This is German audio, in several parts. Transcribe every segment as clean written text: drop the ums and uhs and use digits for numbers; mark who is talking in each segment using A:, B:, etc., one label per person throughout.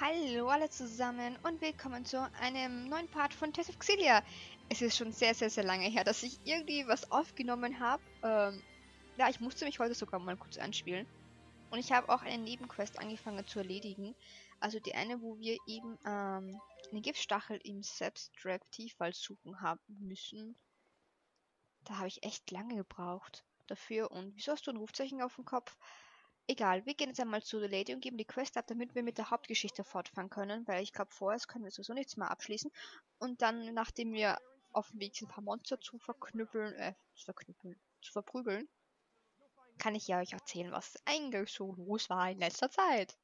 A: Hallo alle zusammen und willkommen zu einem neuen Part von Tales of Xillia. Es ist schon sehr, sehr, sehr lange her, dass ich irgendwie was aufgenommen habe. Ja, ich musste mich heute sogar mal kurz anspielen. Und ich habe auch eine Nebenquest angefangen zu erledigen. Also die eine, wo wir eben einen Giftstachel im Selbsttrap-Tiefwald suchen haben müssen. Da habe ich echt lange gebraucht dafür. Und wieso hast du ein Rufzeichen auf dem Kopf? Egal, wir gehen jetzt einmal zu der Lady und geben die Quest ab, damit wir mit der Hauptgeschichte fortfahren können, weil ich glaube, vorher können wir sowieso nichts mehr abschließen. Und dann, nachdem wir auf dem Weg sind, ein paar Monster zu zu verprügeln, kann ich ja euch erzählen, was eigentlich so los war in letzter Zeit.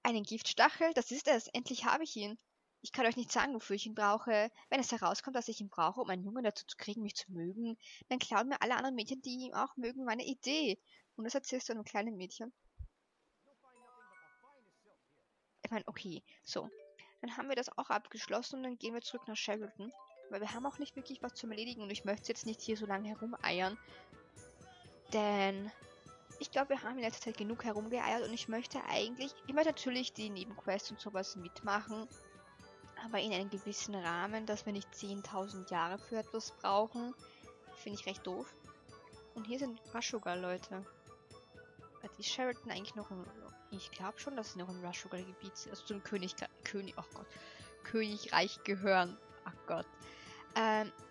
A: Einen Giftstachel, das ist es, endlich habe ich ihn. Ich kann euch nicht sagen, wofür ich ihn brauche. Wenn es herauskommt, dass ich ihn brauche, um einen Jungen dazu zu kriegen, mich zu mögen, dann klauen mir alle anderen Mädchen, die ihn auch mögen, meine Idee. Und das erzählst du einem kleinen Mädchen. Ich meine, okay, so. Dann haben wir das auch abgeschlossen und dann gehen wir zurück nach Sharilton. Weil wir haben auch nicht wirklich was zum Erledigen und ich möchte jetzt nicht hier so lange herumeiern. Denn ich glaube, wir haben in letzter Zeit genug herumgeeiert und ich möchte natürlich die Nebenquests und sowas mitmachen. Aber in einem gewissen Rahmen, dass wir nicht 10.000 Jahre für etwas brauchen. Finde ich recht doof. Und hier sind Rushugal, Leute. Ist Sharilton eigentlich noch im... Ich glaube schon, dass sie noch im Rushugal-Gebiet sind. Also zum Königreich gehören. Ach Gott.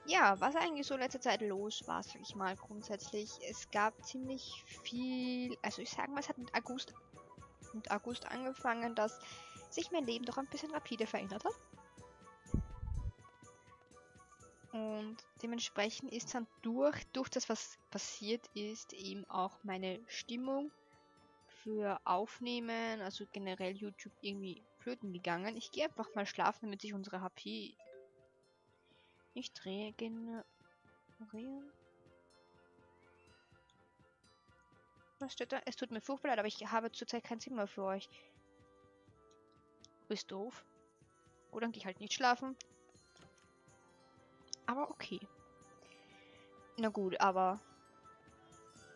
A: Ja, was eigentlich so in letzter Zeit los war, sag ich mal, grundsätzlich. Es gab ziemlich viel... Also ich sage mal, es hat mit August angefangen, dass sich mein Leben doch ein bisschen rapide verändert hat. Und dementsprechend ist dann durch das, was passiert ist, eben auch meine Stimmung für Aufnehmen, also generell YouTube, irgendwie flöten gegangen. Ich gehe einfach mal schlafen, damit sich unsere HP nicht regenerieren. Was steht da? Es tut mir furchtbar leid, aber ich habe zurzeit kein Zimmer für euch. Du bist doof. Gut, dann gehe ich halt nicht schlafen. Aber okay. Na gut, aber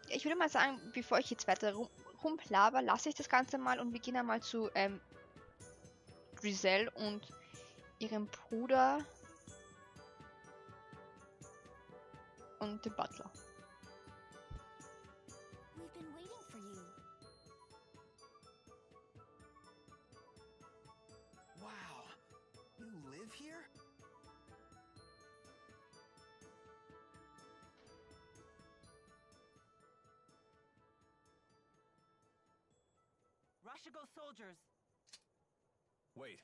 A: ich würde mal sagen, bevor ich jetzt weiter rumplaber, lasse ich das Ganze mal und wir gehen einmal zu Giselle und ihrem Bruder und dem Butler.
B: We've been waiting for you.
C: Wow, you live here?
D: Rushigal soldiers.
C: Wait.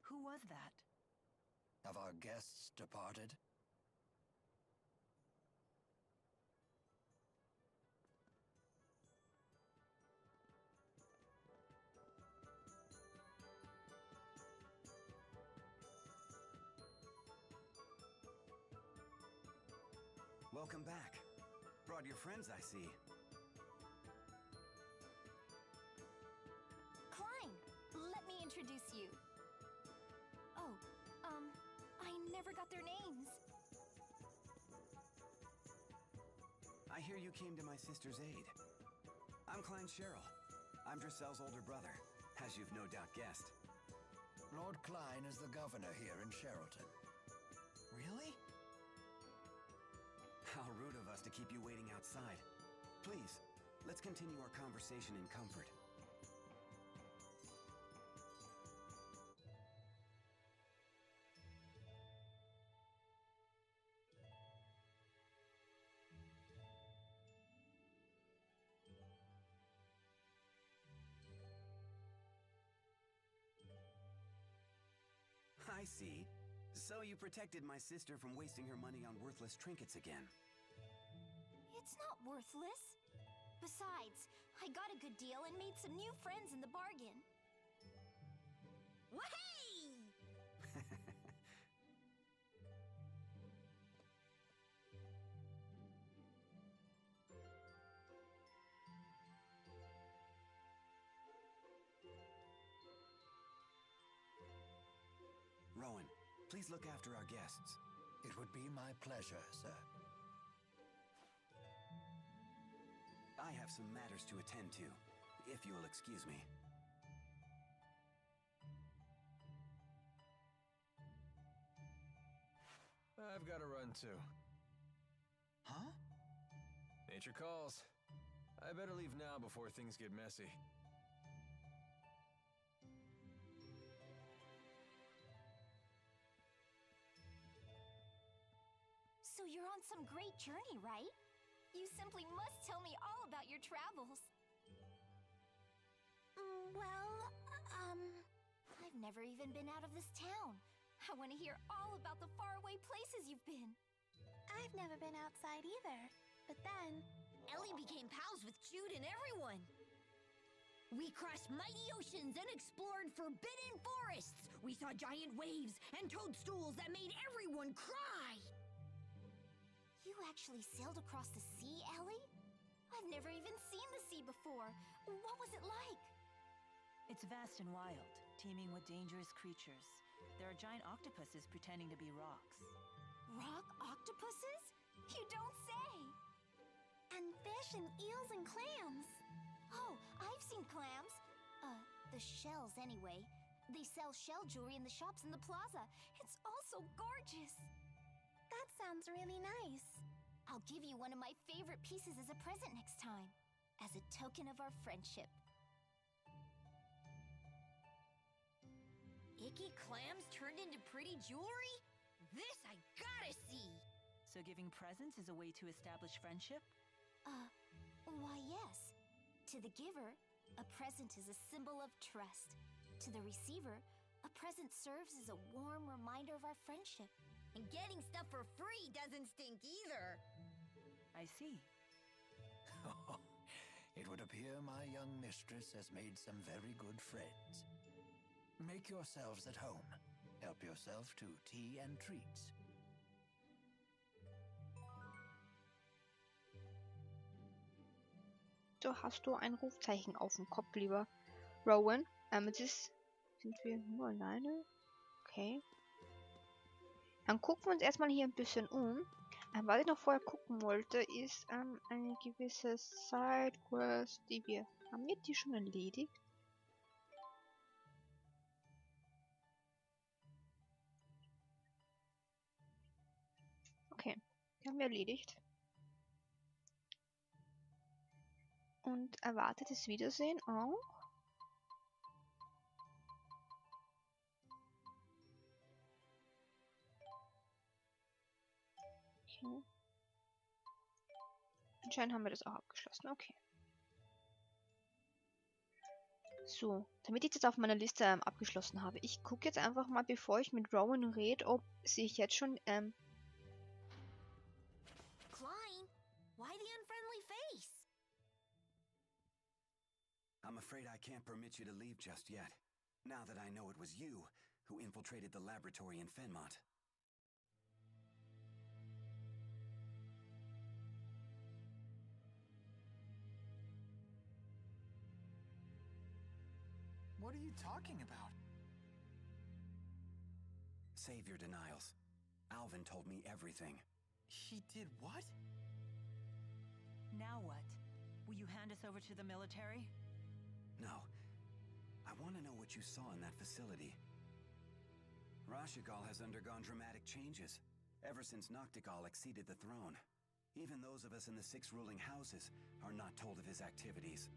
D: Who was that?
E: Have our guests departed?
C: Welcome back. Brought your friends, I see.
B: Claine, let me introduce you. Oh, I never got their names.
C: I hear you came to my sister's aid. I'm Claine Cheryl. I'm Drisel's older brother, as you've no doubt guessed.
E: Lord Claine is the governor here in Sharilton.
C: Really? How rude of us to keep you waiting outside. Please, let's continue our conversation in comfort. I see. So you protected my sister from wasting her money on worthless trinkets again.
B: It's not worthless. Besides, I got a good deal and made some new friends in the bargain. Wahey!
C: Please look after our guests.
E: It would be my pleasure, sir.
C: I have some matters to attend to, if you'll excuse me.
F: I've got to run too.
E: Huh?
F: Nature calls. I better leave now before things get messy.
B: So you're on some great journey, right? You simply must tell me all about your travels. I've never even been out of this town. I want to hear all about the faraway places you've been.
G: I've never been outside either, but then
B: Ellie became pals with Jyde and everyone. We crossed mighty oceans and explored forbidden forests. We saw giant waves and toadstools that made everyone cry. You actually sailed across the sea, Ellie? I've never even seen the sea before. What was it like?
D: It's vast and wild, teeming with dangerous creatures. There are giant octopuses pretending to be rocks.
B: Rock octopuses? You don't say!
G: and fish and eels and clams.
B: Oh, I've seen clams. The shells anyway. They sell shell jewelry in the shops in the plaza. It's all so gorgeous.
G: That sounds really nice.
B: I'll give you one of my favorite pieces as a present next time, as a token of our friendship. Icky clams turned into pretty jewelry? This I gotta see!
D: So giving presents is a way to establish friendship?
B: Why yes. To the giver, a present is a symbol of trust. To the receiver, a present serves as a warm reminder of our friendship. And getting stuff for free doesn't stink either.
D: I see.
E: It would appear my young mistress has made some very good friends. Make yourselves at home. Help yourself to tea and treats.
A: So hast du ein Rufzeichen auf dem Kopf, lieber Rowan. Jetzt sind wir nur alleine. Okay. Dann gucken wir uns erstmal hier ein bisschen um. Was ich noch vorher gucken wollte, ist eine gewisse Sidequest, die wir... Haben wir die schon erledigt? Okay, die haben wir erledigt. Und erwartetes Wiedersehen auch. Okay. Anscheinend haben wir das auch abgeschlossen. Okay. So, damit ich das auf meiner Liste abgeschlossen habe. Ich gucke jetzt einfach mal, bevor ich mit Rowan rede, ob sich jetzt schon...
B: Claine, why the unfriendly face?
C: I'm afraid I can't permit you to leave just yet, now that I know it was you who infiltrated the laboratory in Fenmont.
H: What are you talking about?
C: Save your denials. Alvin told me everything.
H: He did what?
D: Now what? Will you hand us over to the military?
C: No. I want to know what you saw in that facility. Rashigal has undergone dramatic changes, ever since Noctigal acceded the throne. Even those of us in the 6 ruling houses are not told of his activities.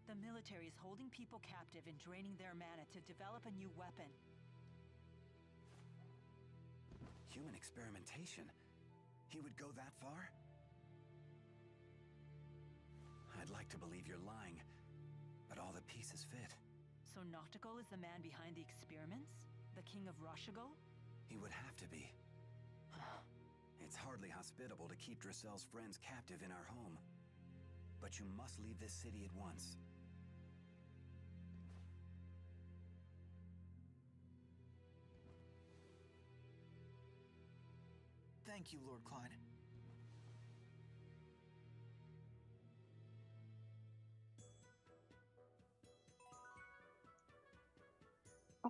D: The military is holding people captive and draining their mana to develop a new weapon.
C: Human experimentation? He would go that far? I'd like to believe you're lying, but all the pieces fit.
D: So Noctigal is the man behind the experiments? The king of Rashigal?
C: He would have to be. It's hardly hospitable to keep Drissel's friends captive in our home. But you must leave this city at once.
H: Thank you, Lord Claine.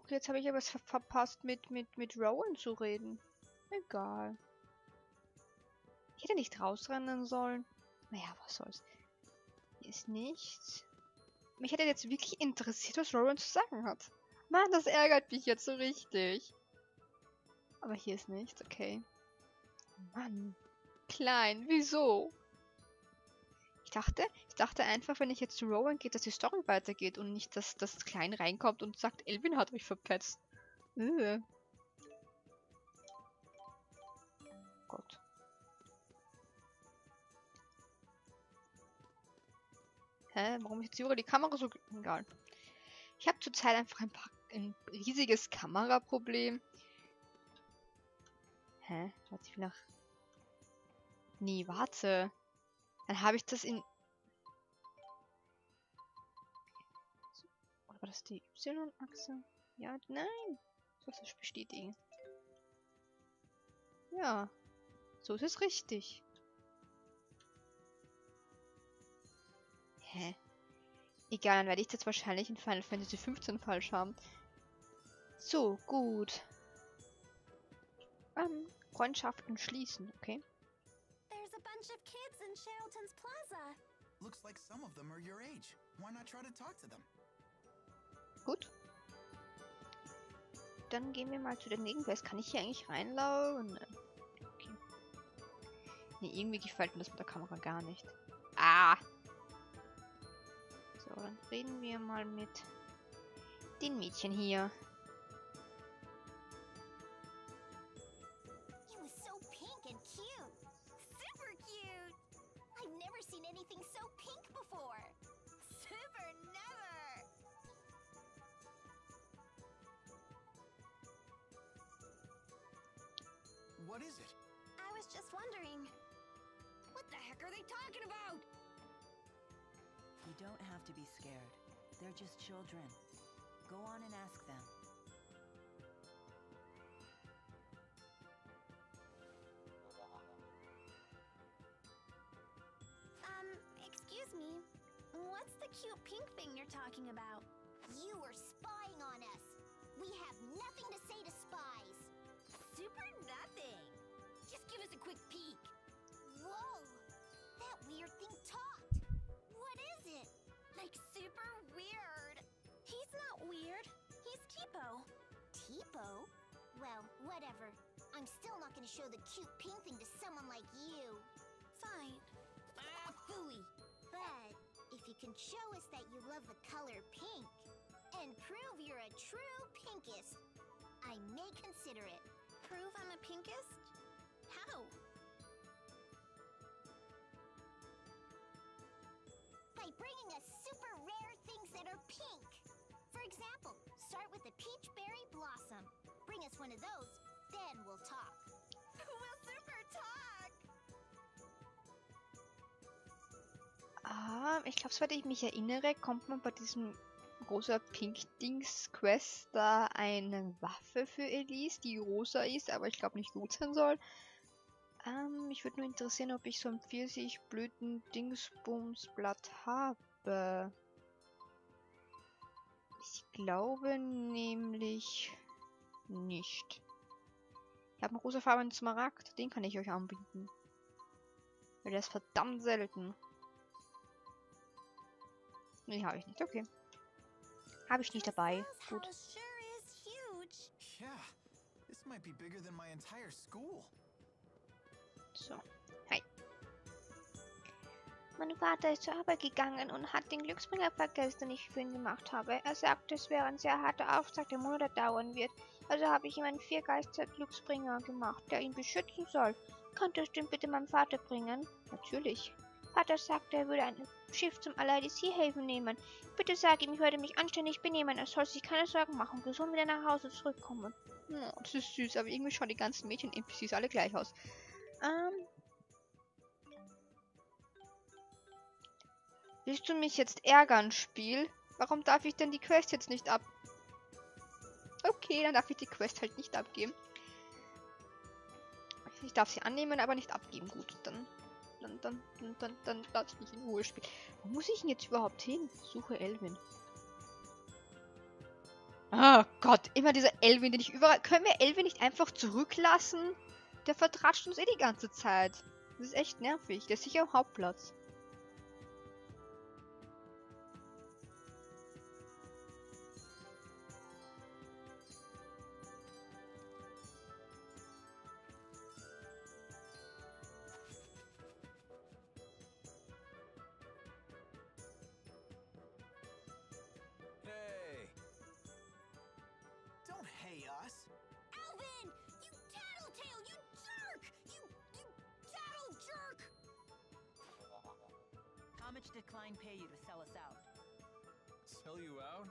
A: Jetzt habe ich aber es verpasst, mit Rowan zu reden. Egal. Ich hätte nicht rausrennen sollen. Naja, was soll's. Hier ist nichts. Mich hätte jetzt wirklich interessiert, was Rowan zu sagen hat. Mann, das ärgert mich jetzt so richtig. Aber hier ist nichts, okay. Mann. Klein, wieso? Ich dachte einfach, wenn ich jetzt zu Rowan gehe, dass die Story weitergeht und nicht, dass das Klein reinkommt und sagt, Alvin hat euch verpetzt. Gott. Hä? Warum ist jetzt überall die Kamera so... Egal. Ich habe zurzeit einfach ein riesiges Kameraproblem. Hä? Warte, ich will nach... Nee, warte. Dann habe ich das in... Oder war das die Y-Achse? Ja, nein. Soll das bestätigen? Ja. So ist es richtig. Hä? Egal, dann werde ich das wahrscheinlich in Final Fantasy 15 falsch haben. So, gut. Freundschaften schließen, okay.
G: There's a bunch of kids in Sharilton's plaza.
H: Looks like some of them are your age. Why not try to talk to them?
A: Gut. Dann gehen wir mal zu den Nebenquests. Kann ich hier eigentlich reinlaufen? Okay. Nee, irgendwie gefällt mir das mit der Kamera gar nicht. Ah! So, dann reden wir mal mit den Mädchen hier.
G: He was so pink and cute. Super cute. I've never seen anything so pink before. Super never.
H: What is it?
G: I was just wondering.
B: What the heck are they talking about?
D: You don't have to be scared. They're just children. Go on and ask them.
G: Excuse me. What's the cute pink thing you're talking about?
B: You were spying on us. We have nothing to say to spies.
G: Super nothing.
B: Just give us a quick peek. Whoa! That weird thing talked.
G: What is it? Like super weird. He's not weird. He's Tipo.
B: Tipo? Well, whatever. I'm still not gonna show the cute pink thing to someone like you.
G: Fine.
B: Ah, phooey. But if you can show us that you love the color pink, and prove you're a true pinkist, I may consider it.
G: Prove I'm a pinkist? How?
B: By bringing us super rare things that are pink. For example, start with a peach berry blossom. Bring us one of those, then we'll talk.
G: We'll super talk.
A: Ich glaube, soweit ich mich erinnere, kommt man bei diesem rosa Pink-Dings-Quest da eine Waffe für Elise, die rosa ist, aber ich glaube nicht gut sein soll. Mich würde nur interessieren, ob ich so ein Pfirsich-Blüten-Dingsbums-Blatt habe. Ich glaube nämlich nicht. Ich habe einen rosafarbenen Smaragd, den kann ich euch anbieten. Weil der ist verdammt selten. Nee, habe ich nicht, okay. Habe ich nicht dabei. Gut.
H: Yeah, this might be bigger than my entire school.
A: So, hi. Mein Vater ist zur Arbeit gegangen und hat den Glücksbringer vergessen, den ich für ihn gemacht habe. Er sagte, es wäre ein sehr harter Auftrag, der Monate dauern wird. Also habe ich ihm einen Viergeister-Glücksbringer gemacht, der ihn beschützen soll. Könntest du ihn bitte meinem Vater bringen? Natürlich. Vater sagte, er würde ein Schiff zum Allied-Seehäfen nehmen. Bitte sag ihm, ich werde mich anständig benehmen. Er soll sich keine Sorgen machen, gesund wieder nach Hause zurückkommen. Oh, das ist süß, aber irgendwie schauen die ganzen Mädchen-NPCs alle gleich aus. Willst du mich jetzt ärgern, Spiel? Warum darf ich denn die Quest jetzt nicht ab... Okay, dann darf ich die Quest halt nicht abgeben. Ich darf sie annehmen, aber nicht abgeben. Gut, dann lass mich in Ruhe spielen. Wo muss ich denn jetzt überhaupt hin? Suche Alvin. Oh Gott, immer dieser Alvin, den ich überall... Können wir Alvin nicht einfach zurücklassen? Der vertratscht uns eh die ganze Zeit. Das ist echt nervig. Der ist sicher am Hauptplatz.
F: Hey!
H: Don't hey us.
B: Alvin! You tattletale! You jerk! You tattle jerk!
D: How much did Claine pay you to sell us out?
F: Sell you out?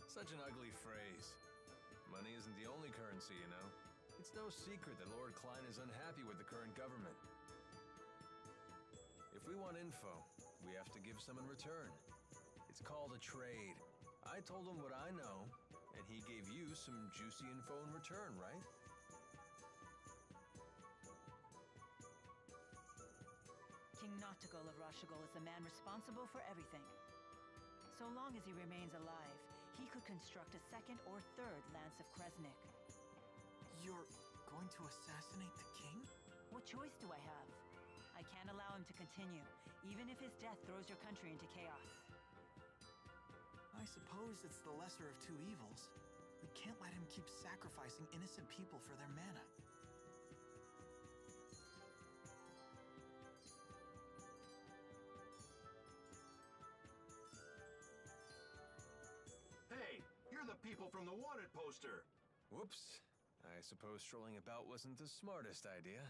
F: Such an ugly phrase. Money isn't the only currency, you know. It's no secret that Lord Claine is unhappy with the current government. If we want info, we have to give some in return. It's called a trade. I told him what I know, and he gave you some juicy info in return, right?
D: King Noctigol of Rashigol is the man responsible for everything. So long as he remains alive, he could construct a second or third Lance of Kresnik.
H: You're going to assassinate the king?
D: What choice do I have? I can't allow him to continue, even if his death throws your country into chaos.
H: I suppose it's the lesser of two evils. We can't let him keep sacrificing innocent people for their mana.
I: Hey, you're the people from the wanted poster.
F: Whoops. I suppose strolling about wasn't the smartest idea.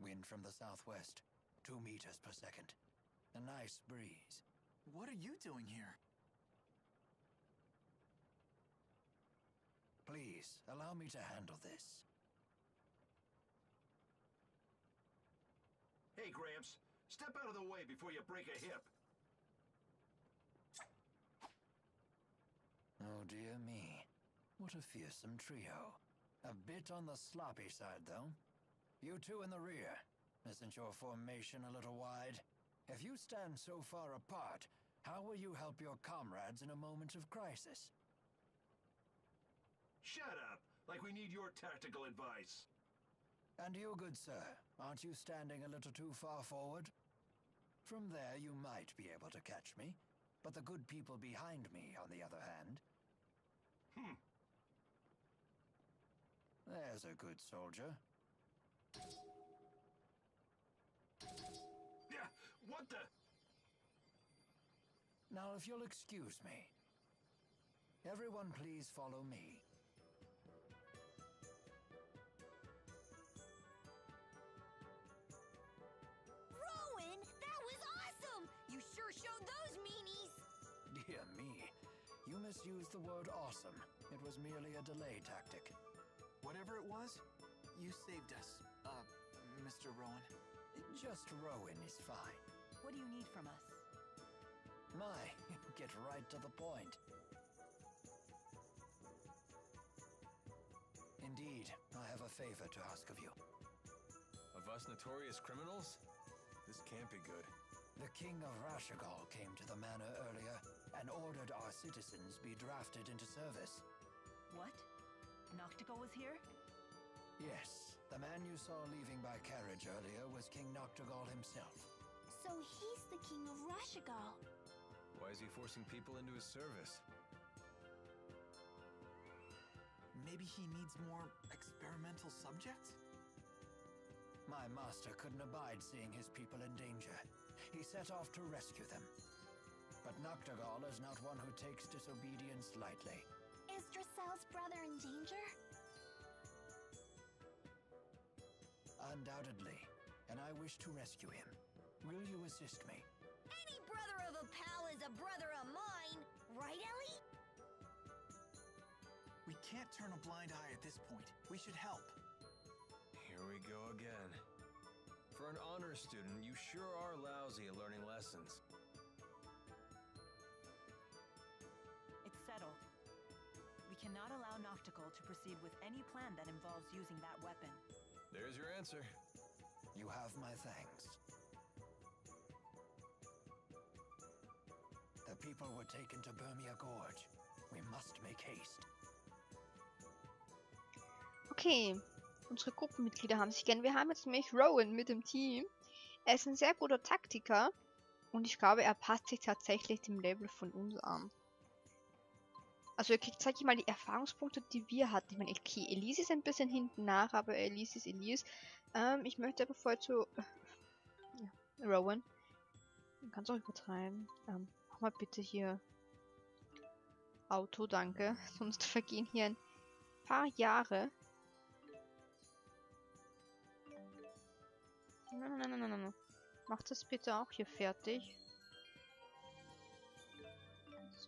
E: Wind from the southwest, 2 meters per second. A nice breeze.
H: What are you doing here?
E: Please, allow me to handle this.
I: Hey, Gramps, step out of the way before you break a hip.
E: Oh dear me. What a fearsome trio. A bit on the sloppy side, though. You two in the rear. Isn't your formation a little wide? If you stand so far apart, how will you help your comrades in a moment of crisis?
I: Shut up, like we need your tactical advice.
E: And you, good sir, aren't you standing a little too far forward? From there you might be able to catch me, but the good people behind me, on the other hand... There's a good soldier.
I: Yeah, what the...
E: Now, if you'll excuse me. Everyone please follow me.
B: Rowan, that was awesome! You sure showed those meanies!
E: Dear me, you misused the word awesome. It was merely a delay tactic.
H: Whatever it was, you saved us, Mr. Rowan.
E: Just Rowan is fine.
D: What do you need from us?
E: My, get right to the point. Indeed, I have a favor to ask of you.
F: Of us notorious criminals? This can't be good.
E: The King of Rashigol came to the manor earlier and ordered our citizens be drafted into service.
D: What? Noctigol was here?
E: Yes, the man you saw leaving by carriage earlier was King Noctigol himself.
G: So he's the king of Rashigol.
F: Why is he forcing people into his service?
H: Maybe he needs more experimental subjects?
E: My master couldn't abide seeing his people in danger. He set off to rescue them. But Noctigol is not one who takes disobedience lightly.
G: Is Dracel's brother in danger?
E: Undoubtedly, and I wish to rescue him. Will you assist me?
B: Any brother of a pal is a brother of mine! Right, Ellie?
H: We can't turn a blind eye at this point. We should help.
F: Here we go again. For an honor student, you sure are lousy at learning lessons.
D: It's settled. We cannot allow Noctigol to proceed with any plan that involves using that weapon.
F: There's your answer.
E: You have my thanks. The people were taken to Burmia Gorge. We must make haste.
A: Okay, unsere Gruppenmitglieder haben sich gern. Wir haben jetzt nämlich Rowan mit dem Team. Er ist ein sehr guter Taktiker und ich glaube, er passt sich tatsächlich dem Level von uns an. Also er kriegt, sag ich mal, die Erfahrungspunkte, die wir hatten. Ich meine, okay, Elise ist ein bisschen hinten nach, aber Elise ist Elise. Ich möchte aber vorher zu Rowan. Man kann es auch übertreiben. Mach mal bitte hier Auto, danke. Sonst vergehen hier ein paar Jahre. Nein. Mach das bitte auch hier fertig.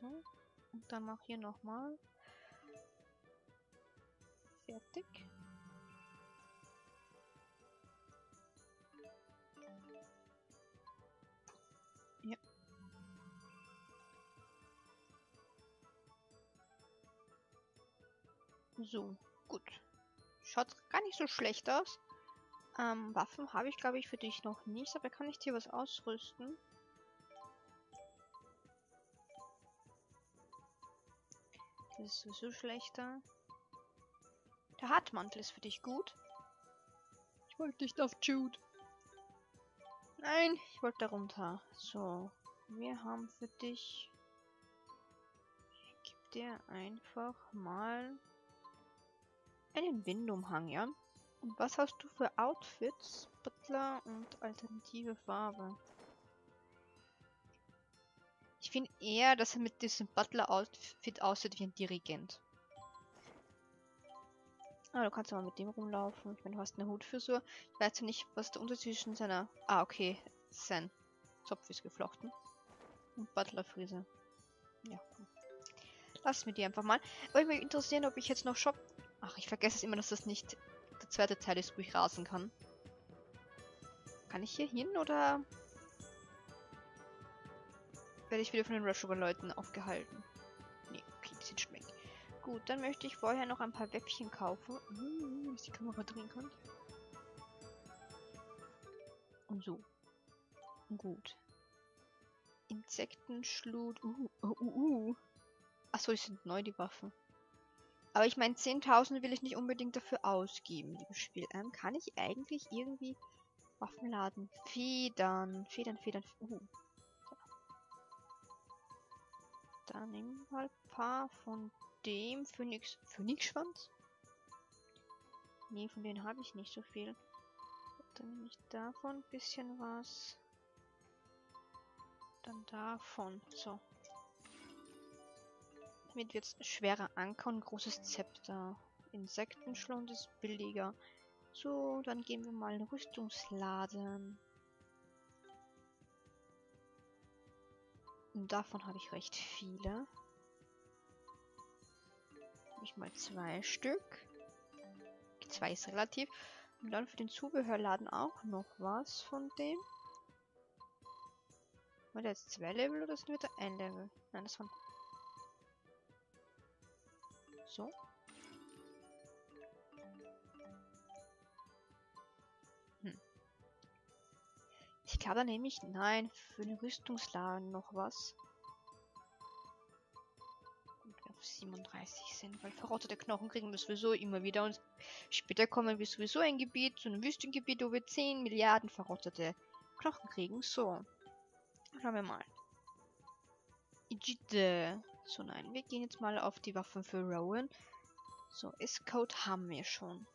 A: So. Und dann mach hier nochmal. Fertig. Ja. So, gut. Schaut gar nicht so schlecht aus. Waffen habe ich, glaube ich, für dich noch nicht, aber kann ich dir was ausrüsten? Das ist sowieso schlechter. Der Hartmantel ist für dich gut. Ich wollte nicht auf Jyde. Nein, ich wollte da runter. So, wir haben für dich... Ich gebe dir einfach mal einen Windumhang, ja? Und was hast du für Outfits? Butler und alternative Farbe. Ich finde eher, dass er mit diesem Butler-Outfit aussieht wie ein Dirigent. Ah, du kannst aber mit dem rumlaufen. Ich meine, du hast eine Hutfrisur. Ich weiß ja nicht, was der Unterschied zwischen seiner... Ah, okay. Sein Zopf ist geflochten. Und Butler-Frise. Ja. Lass mir die einfach mal. Aber ich mich interessieren, ob ich jetzt noch Shop... Ach, ich vergesse es immer, dass das nicht der zweite Teil ist, wo ich rasen kann. Kann ich hier hin oder... werde ich wieder von den Rushover-Leuten aufgehalten? Nee, okay, die sind schon weg. Gut, dann möchte ich vorher noch ein paar Wäppchen kaufen. Wenn ich die Kamera drehen kann. Und so. Gut. Insektenschlut. Achso, die sind neu, die Waffen. Aber ich meine, 10.000 will ich nicht unbedingt dafür ausgeben, liebes Spiel. Kann ich eigentlich irgendwie Waffen laden? Federn. Dann nehmen wir mal ein paar von dem Phönixschwanz. Nee, von denen habe ich nicht so viel. Dann nehme ich davon ein bisschen was. Dann davon. So. Damit wird es ein schwerer Anker und ein großes Zepter. Insektenschlund ist billiger. So, dann gehen wir mal in den Rüstungsladen. Und davon habe ich recht viele. Habe ich mal 2 Stück. 2 ist relativ. Und dann für den Zubehörladen auch noch was von dem. War der jetzt 2 Level oder sind wir da 1 Level? Nein, das waren... So. Ich glaube, da nehme ich... Nein, für den Rüstungsladen noch was. Und wir auf 37 sind, weil verrottete Knochen kriegen wir sowieso immer wieder. Und später kommen wir sowieso ein Gebiet, so ein Wüstengebiet, wo wir 10 Milliarden verrottete Knochen kriegen. So. Schauen wir mal. Jyde. So, nein, wir gehen jetzt mal auf die Waffen für Rowan. So, S-Code haben wir schon.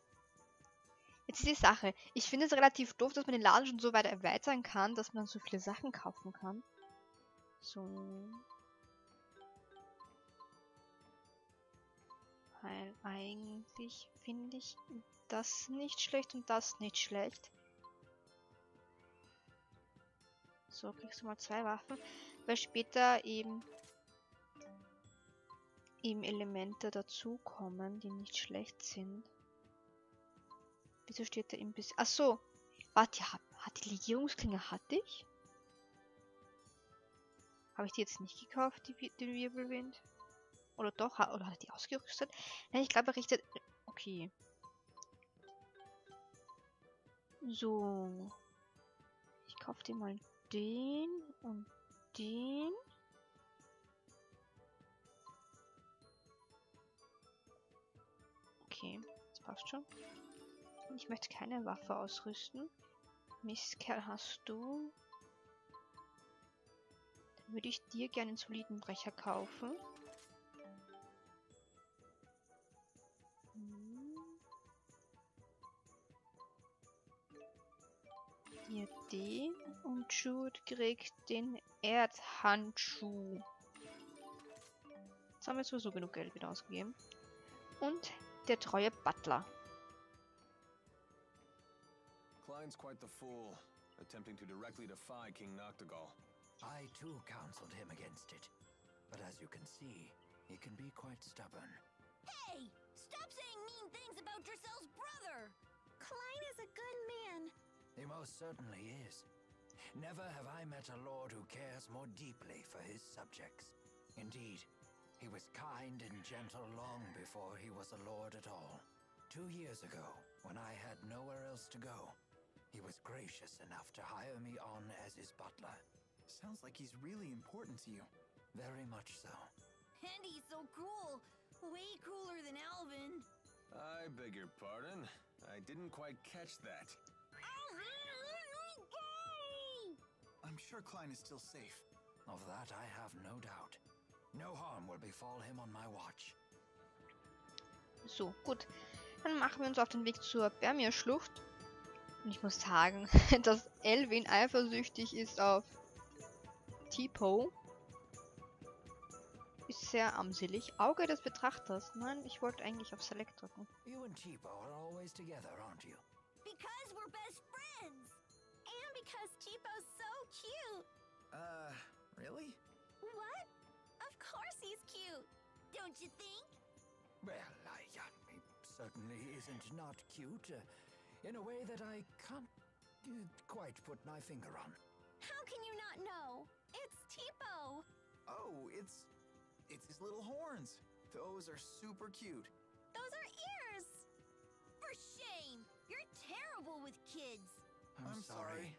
A: Jetzt ist die Sache. Ich finde es relativ doof, dass man den Laden schon so weit erweitern kann, dass man so viele Sachen kaufen kann. So. Weil eigentlich finde ich das nicht schlecht und das nicht schlecht. So, kriegst du mal 2 Waffen. Weil später eben Elemente dazukommen, die nicht schlecht sind. Wieso steht da im Biss? Achso. Warte, hat die Legierungsklinge hatte ich? Habe ich die jetzt nicht gekauft, den Wirbelwind? Oder doch? Oder hat er die ausgerüstet? Nein, ich glaube, er richtet... Okay. So. Ich kaufe dir mal den und den. Okay, das passt schon. Ich möchte keine Waffe ausrüsten. Mistkerl hast du. Dann würde ich dir gerne einen soliden Brecher kaufen. Hier den. Und Jyde kriegt den Erdhandschuh. Jetzt haben wir sowieso genug Geld wieder ausgegeben. Und der treue Butler.
F: Claine's quite the fool, attempting to directly defy King Noctigal.
E: I too counseled him against it. But as you can see, he can be quite stubborn.
B: Hey! Stop saying mean things about Drisell's brother! Claine is a good man.
E: He most certainly is. Never have I met a lord who cares more deeply for his subjects. Indeed, he was kind and gentle long before he was a lord at all. 2 years ago, when I had nowhere else to go, he was gracious enough to hire me on as his butler.
H: Sounds like he's really important to you.
E: Very much so.
B: And he's so cool. Way cooler than Alvin.
F: I beg your pardon. I didn't quite catch that.
H: I'm sure Claine is still safe.
E: Of that I have no doubt. No harm will befall him on my watch.
A: So, gut. Dann machen wir uns auf den Weg zur Bermir-Schlucht. Und ich muss sagen, dass Alvin eifersüchtig ist auf Tipo. Ist sehr armselig. Auge des Betrachters. Nein, ich wollte eigentlich auf Select drücken.
E: You and Tipo are always together, aren't you?
B: Because we're best friends. And because Chipo's so cute.
H: Really?
B: What? Of course he's cute. Don't you think?
E: Well, he certainly isn't not cute. In a way that I can't quite put my finger on.
B: How can you not know? It's Tipo.
H: Oh, it's his little horns. Those are super cute.
B: Those are ears. For shame. You're terrible with kids.
H: I'm sorry.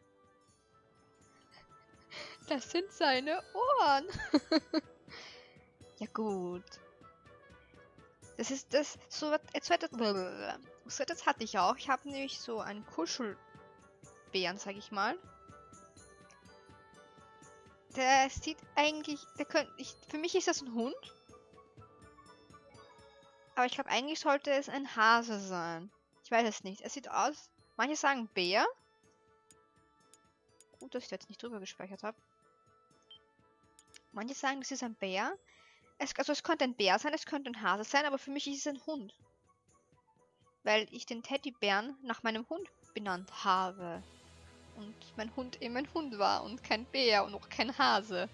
A: Das sind seine Ohren. Ja gut. Das ist das so etwas hatte ich auch. Ich habe nämlich so einen Kuschelbären, sag ich mal. Der sieht eigentlich, für mich ist das ein Hund. Aber ich glaube, eigentlich sollte es ein Hase sein. Ich weiß es nicht. Es sieht aus, manche sagen Bär. Gut, dass ich da jetzt nicht drüber gespeichert habe. Manche sagen, das ist ein Bär. Es könnte ein Bär sein, es könnte ein Hase sein, aber für mich ist es ein Hund. Weil ich den Teddybären nach meinem Hund benannt habe. Und mein Hund eben ein Hund war und kein Bär und auch kein Hase.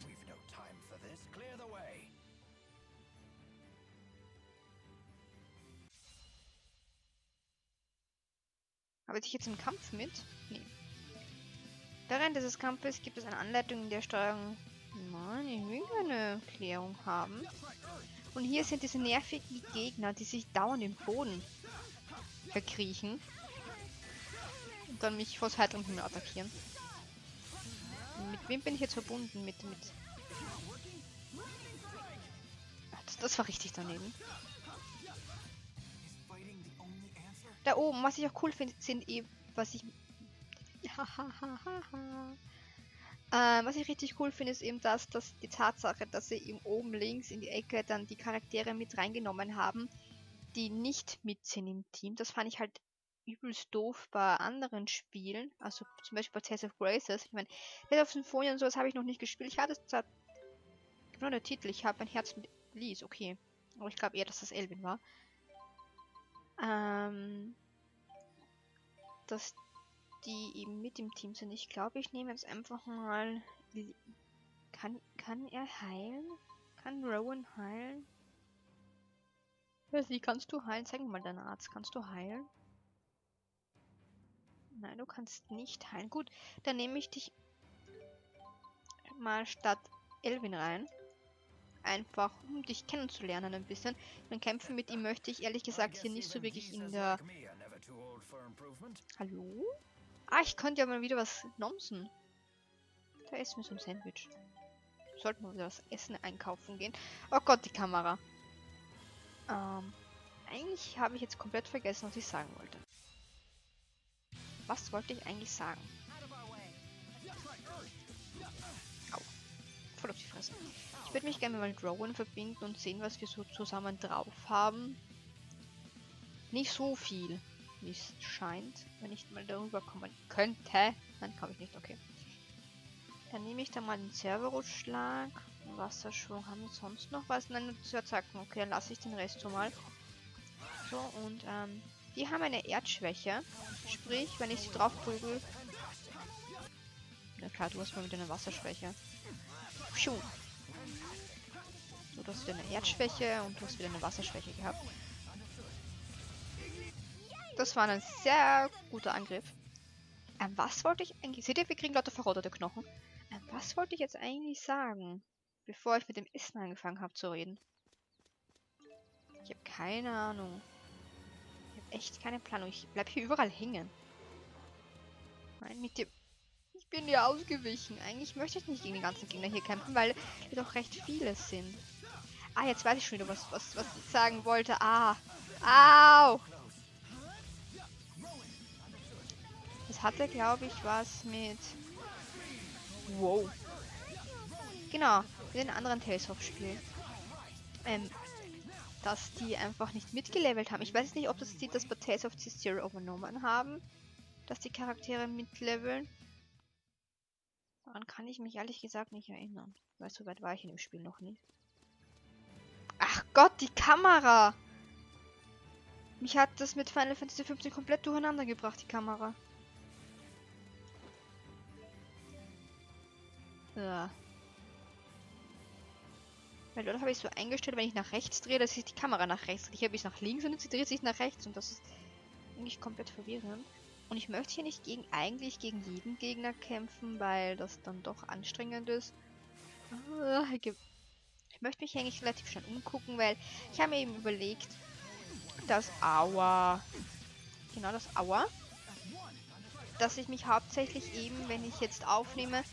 E: We've no time for this. Clear the way.
A: Habe ich jetzt im Kampf mit? Nee. Während dieses Kampfes gibt es eine Anleitung in der Steuerung. Nein, ich will keine Klärung haben. Und hier sind diese nervigen Gegner, die sich dauernd im Boden verkriechen. Und dann mich vors heiteren Himmel attackieren. Mit wem bin ich jetzt verbunden? Das war richtig daneben. Da oben, was ich auch cool finde, sind eben, was ich richtig cool finde, ist eben dass die Tatsache, dass sie eben oben links in die Ecke dann die Charaktere mit reingenommen haben, die nicht mit sind im Team. Das fand ich halt übelst doof bei anderen Spielen, also zum Beispiel bei Tales of Graces. Ich meine, Tales of Symphonia und sowas habe ich noch nicht gespielt. Ich hatte zwar nur der Titel, ich habe ein Herz mit Lies, okay. Aber ich glaube eher, dass das Alvin war. Dass die eben mit im Team sind. Ich glaube, ich nehme jetzt einfach mal... Kann er heilen? Kann Rowan heilen? Wie kannst du heilen? Zeig mir mal deinen Arzt. Kannst du heilen? Nein, du kannst nicht heilen. Gut, dann nehme ich dich mal statt Alvin rein. Einfach, um dich kennenzulernen ein bisschen. Dann kämpfen mit ihm möchte ich ehrlich gesagt hier nicht so wirklich in der... Hallo? Ah, ich könnte ja mal wieder was nomsen. Da essen wir so ein Sandwich. Sollten wir wieder was Essen einkaufen gehen. Oh Gott, die Kamera. Eigentlich habe ich jetzt komplett vergessen, was ich sagen wollte. Was wollte ich eigentlich sagen? Au. Voll auf die Fresse. Ich würde mich gerne mal mit Rowan verbinden und sehen, was wir so zusammen drauf haben. Nicht so viel, wie es scheint. Wenn ich mal darüber kommen könnte. Dann komme ich nicht, okay. Dann nehme ich da mal den Cerberus-Schlag. Wasserschwung. Haben wir sonst noch was? Nein, nur zu Attacken. Okay, dann lasse ich den Rest so mal. So, und die haben eine Erdschwäche. Sprich, wenn ich sie drauf prügel. Na klar, du hast mal wieder eine Wasserschwäche. Pschuh. So, du hast wieder eine Erdschwäche und du hast wieder eine Wasserschwäche gehabt. Das war ein sehr guter Angriff. Was wollte ich eigentlich... Seht ihr, wir kriegen lauter verrottete Knochen. Was wollte ich jetzt eigentlich sagen? Bevor ich mit dem Essen angefangen habe zu reden. Ich habe keine Ahnung. Ich habe echt keine Planung. Ich bleib hier überall hängen. Nein, mit dem... Ich bin dir ausgewichen. Eigentlich möchte ich nicht gegen die ganzen Gegner hier kämpfen, weil hier doch recht viele sind. Ah, jetzt weiß ich schon wieder, was ich sagen wollte. Ah. Au! Das hatte, glaube ich, was mit... Wow. Genau, mit den anderen Tales of Spielen. Dass die einfach nicht mitgelevelt haben. Ich weiß nicht, ob das bei Tales of Zero übernommen haben. Dass die Charaktere mitleveln. Daran kann ich mich ehrlich gesagt nicht erinnern. Weil so weit war ich in dem Spiel noch nicht. Ach Gott, die Kamera! Mich hat das mit Final Fantasy 15 komplett durcheinander gebracht, die Kamera. Ja. Weil dort habe ich so eingestellt, wenn ich nach rechts drehe, dass sich die Kamera nach rechts dreht. Hier habe ich es nach links und sie dreht sich nach rechts. Und das ist eigentlich komplett verwirrend. Und ich möchte hier nicht eigentlich gegen jeden Gegner kämpfen, weil das dann doch anstrengend ist. Ich möchte mich eigentlich relativ schnell umgucken, weil ich habe mir eben überlegt, dass dass ich mich hauptsächlich eben, wenn ich jetzt aufnehme,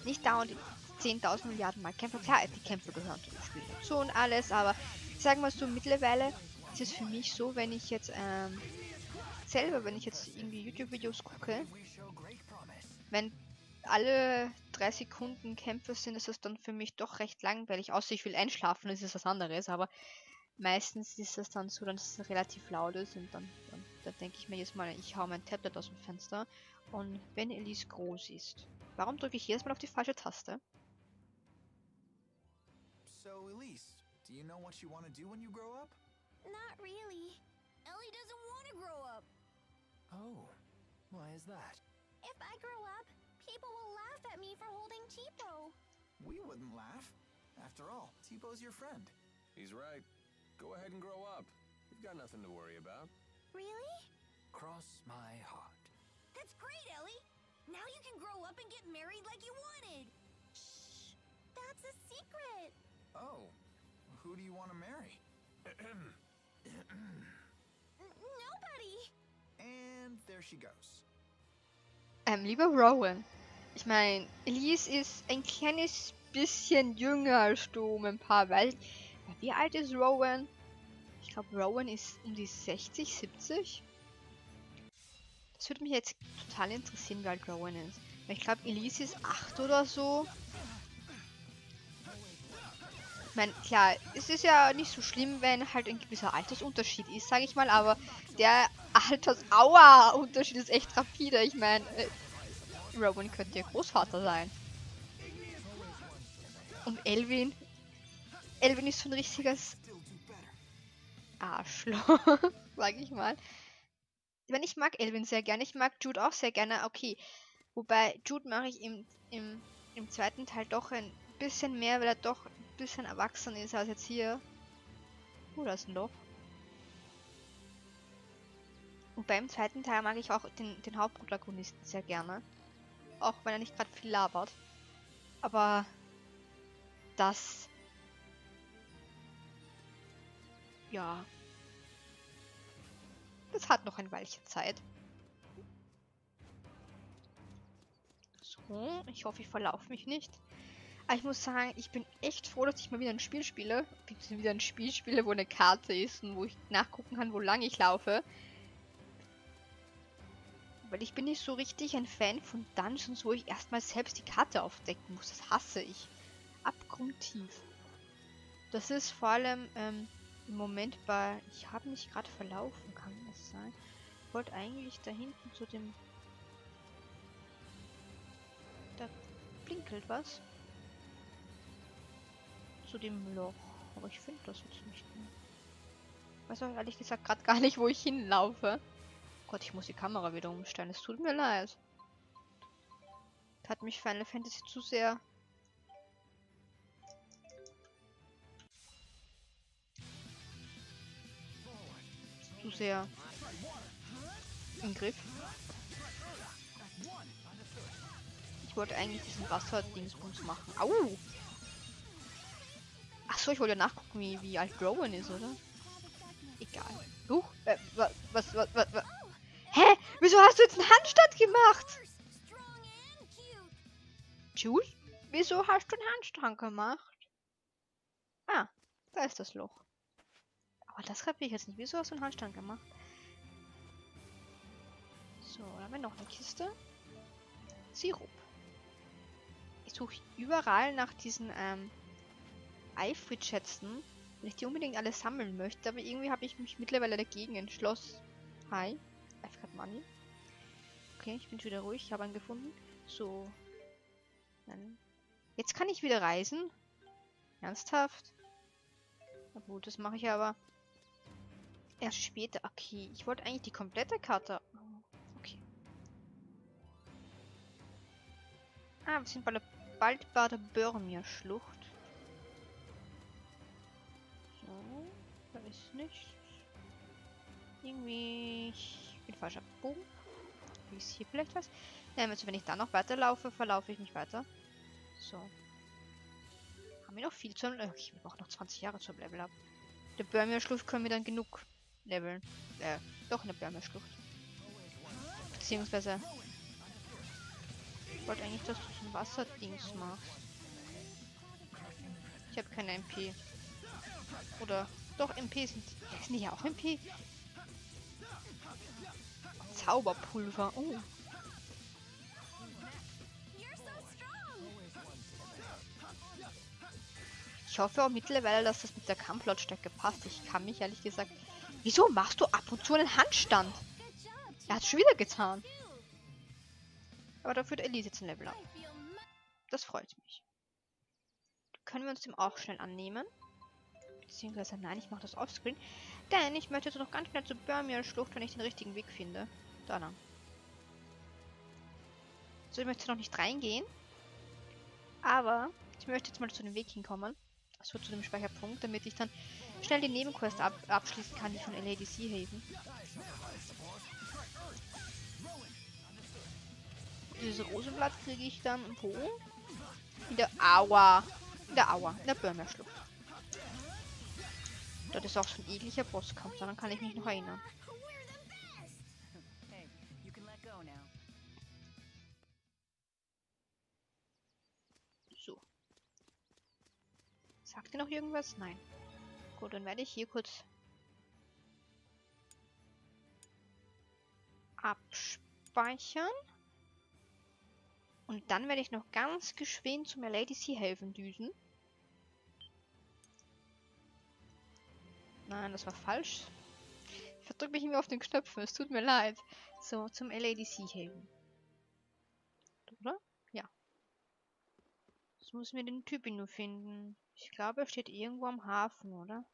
A: nicht dauernd 10.000 Milliarden Mal kämpfe. Klar, die Kämpfe gehören zum Spiel dazu und alles, aber sagen wir so, mittlerweile ist es für mich so, wenn ich jetzt wenn ich jetzt irgendwie YouTube-Videos gucke, wenn alle 3 Sekunden Kämpfe sind, ist es dann für mich doch recht langweilig. Außer ich will einschlafen, das ist was anderes, aber meistens ist es dann so, dass es relativ laut ist und dann denke ich mir jetzt mal, ich hau mein Tablet aus dem Fenster. Und wenn Elise groß ist, warum drücke ich jedes Mal auf die falsche Taste?
H: So, Elise, do you know what you want to do when you grow up?
G: Not really.
B: Ellie doesn't want to grow up.
E: Oh, why is that?
G: If I grow up, people will laugh at me for holding Tipo.
H: We wouldn't laugh. After all, Tipo's your friend.
F: He's right. Go ahead and grow up. You've got nothing to worry about.
G: Really?
E: Cross my heart.
B: That's great, Ellie. Now you can grow up and get married like you wanted.
G: Shh. That's a secret.
H: Oh, who do you want to marry?
G: Nobody.
H: And there she goes.
A: Lieber Rowan, ich meine, Elise ist ein kleines bisschen jünger als du um ein paar, weil wie alt ist Rowan? Ich glaube, Rowan ist um die 60, 70. Das würde mich jetzt total interessieren, wie alt Rowan ist. Weil ich glaube, Elise ist 8 oder so. Ich meine, klar, es ist ja nicht so schlimm, wenn halt ein gewisser Altersunterschied ist, sage ich mal, aber der Unterschied ist echt rapide. Ich meine, Rowan könnte ihr Großvater sein. Und Alvin ist so ein richtiges Arschloch, sag ich mal. Ich mag Alvin sehr gerne, ich mag Jyde auch sehr gerne, okay. Wobei Jyde mache ich im zweiten Teil doch ein bisschen mehr, weil er doch ein bisschen erwachsen ist als jetzt hier. Da ist ein Loch. Und beim zweiten Teil mag ich auch den Hauptprotagonisten sehr gerne. Auch wenn er nicht gerade viel labert. Aber das... Ja. Das hat noch ein Weilchen Zeit. So. So, ich hoffe, ich verlaufe mich nicht. Aber ich muss sagen, ich bin echt froh, dass ich mal wieder ein Spiel spiele. Wieder ein Spiel spiele, wo eine Karte ist und wo ich nachgucken kann, wo lang ich laufe. Weil ich bin nicht so richtig ein Fan von Dungeons, wo ich erstmal selbst die Karte aufdecken muss. Das hasse ich. Abgrundtief. Das ist vor allem im Moment bei... Ich habe mich gerade verlaufen, kann das sein? Ich wollte eigentlich da hinten zu dem... Da blinkelt was. Zu dem Loch. Aber ich finde das jetzt nicht mehr. Ich weiß auch ehrlich gesagt gerade gar nicht, wo ich hinlaufe. Gott, ich muss die Kamera wieder umstellen. Es tut mir leid. Hat mich Final Fantasy zu sehr... im Griff. Ich wollte eigentlich diesen Wasser-Dingsbums machen. Au! Achso, ich wollte ja nachgucken, wie alt Rowan ist, oder? Egal. Was? Hä? Wieso hast du jetzt einen Handstand gemacht? Jules? Wieso hast du einen Handstand gemacht? Ah, da ist das Loch. Aber das kapiere ich jetzt nicht. Wieso hast du einen Handstand gemacht? So, dann haben wir noch eine Kiste. Sirup. Ich suche überall nach diesen Eifritschätzen, wenn ich die unbedingt alle sammeln möchte, aber irgendwie habe ich mich mittlerweile dagegen entschlossen. Hi, I've got money. Okay, ich bin schon wieder ruhig, ich habe einen gefunden. So. Dann. Jetzt kann ich wieder reisen. Ernsthaft? Na gut, das mache ich aber erst später. Okay, ich wollte eigentlich die komplette Karte. Okay. Ah, wir sind bald bei der Börmir-Schlucht. So, da ist nichts. Irgendwie... Ich bin falscher Bogen. Ist hier vielleicht was? Also wenn ich da noch weiterlaufe, verlaufe ich mich weiter. So. Haben wir noch viel zum... Ich brauche noch 20 Jahre zum Level up. Der Börmir-Schlucht können wir dann genug leveln. Doch eine Börmir-Schlucht. Beziehungsweise... Ich wollte eigentlich, dass du so ein Wasserdings machst. Ich habe keine MP. Oder... Doch, MP sind... Sind die ja auch MP? Zauberpulver. Oh. Ich hoffe auch mittlerweile, dass das mit der Kampflautstärke passt. Ich kann mich ehrlich gesagt... Wieso machst du ab und zu einen Handstand? Er hat es schon wieder getan. Aber dafür hat Elise jetzt ein Level up. Das freut mich. Können wir uns dem auch schnell annehmen? Beziehungsweise nein, ich mache das offscreen. Denn ich möchte jetzt noch ganz schnell zur Börmir-Schlucht, wenn ich den richtigen Weg finde. Da lang. So, ich möchte noch nicht reingehen. Aber ich möchte jetzt mal zu dem Weg hinkommen. Also zu dem Speicherpunkt, damit ich dann schnell die Nebenquest abschließen kann, die von LADC Haven. Dieses Rosenblatt kriege ich dann wo? In der Aua. In der Börmir-Schlucht. Dort ist auch so ein ekliger Bosskampf, daran kann ich mich noch erinnern. So. Sagt ihr noch irgendwas? Nein. Gut, dann werde ich hier kurz abspeichern. Und dann werde ich noch ganz geschwind zum LADC helfen düsen. Nein, das war falsch. Ich verdrücke mich immer auf den Knöpfen, es tut mir leid. So, zum LADC helfen. Oder? Ja. Jetzt müssen wir den Typen nur finden. Ich glaube, er steht irgendwo am Hafen, oder?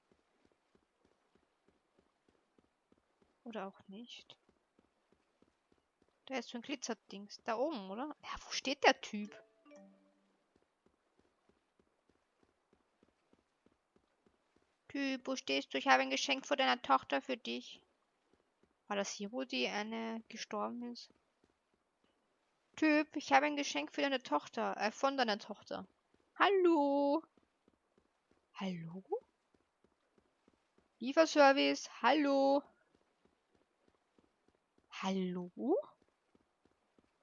A: Oder auch nicht. Da ist so ein Glitzerdings. Da oben, oder? Ja, wo steht der Typ? Typ, wo stehst du? Ich habe ein Geschenk für deine Tochter für dich. War das hier, wo die eine gestorben ist? Typ, ich habe ein Geschenk für deine Tochter. Von deiner Tochter. Hallo? Hallo? Lieferservice? Hallo? Hallo?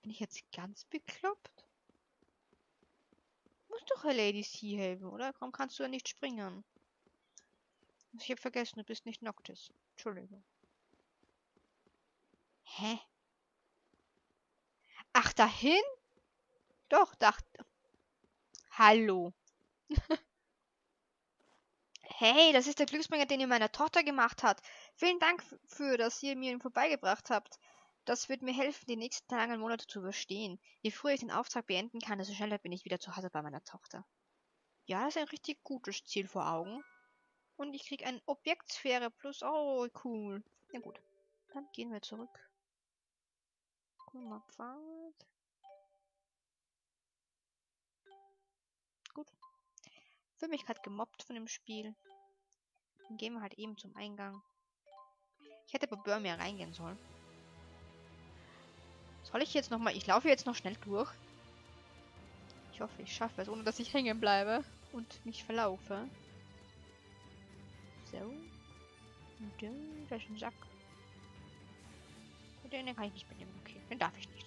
A: Bin ich jetzt ganz bekloppt? Muss doch eine Lady C helfen, oder? Warum kannst du ja nicht springen? Ich habe vergessen, du bist nicht Noctis. Entschuldigung. Hä? Ach, dahin? Doch, dachte. Hallo. Hey, das ist der Glücksbringer, den ihr meiner Tochter gemacht habt. Vielen Dank für, dass ihr mir ihn vorbeigebracht habt. Das wird mir helfen, die nächsten langen Monate zu überstehen. Je früher ich den Auftrag beenden kann, desto schneller bin ich wieder zu Hause bei meiner Tochter. Ja, das ist ein richtig gutes Ziel vor Augen. Und ich krieg ein Objektsphäre plus. Oh, cool. Na gut. Dann gehen wir zurück. Gucken wir mal, Pfad. Gut. Ich fühle mich gerade gemobbt von dem Spiel. Dann gehen wir halt eben zum Eingang. Ich hätte bei Burmia reingehen sollen. Soll ich jetzt nochmal... Ich laufe jetzt noch schnell durch. Ich hoffe, ich schaffe es, ohne dass ich hängen bleibe und mich verlaufe. So. Und dann, da ist ein Sack. Und den kann ich nicht mitnehmen. Okay, den darf ich nicht.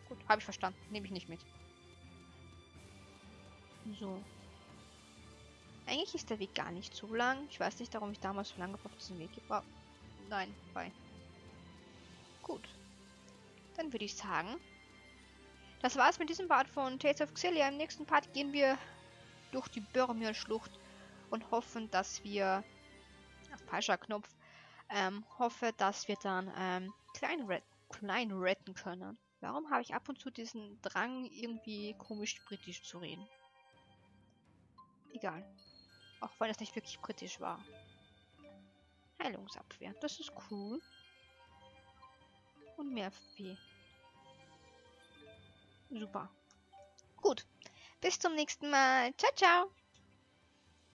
A: Gut, habe ich verstanden. Nehme ich nicht mit. So. Eigentlich ist der Weg gar nicht so lang. Ich weiß nicht, warum ich damals so lange auf diesen Weg gebraucht. Nein, bei. Gut. Dann würde ich sagen, das war's mit diesem Part von Tales of Xillia. Im nächsten Part gehen wir durch die Burmia-Schlucht und hoffen, dass wir... falscher Knopf. Hoffe, dass wir dann Claine retten können. Warum habe ich ab und zu diesen Drang, irgendwie komisch britisch zu reden? Egal. Auch wenn es nicht wirklich britisch war. Heilungsabwehr. Das ist cool. Und mehr FP. Super. Gut. Bis zum nächsten Mal. Ciao, ciao.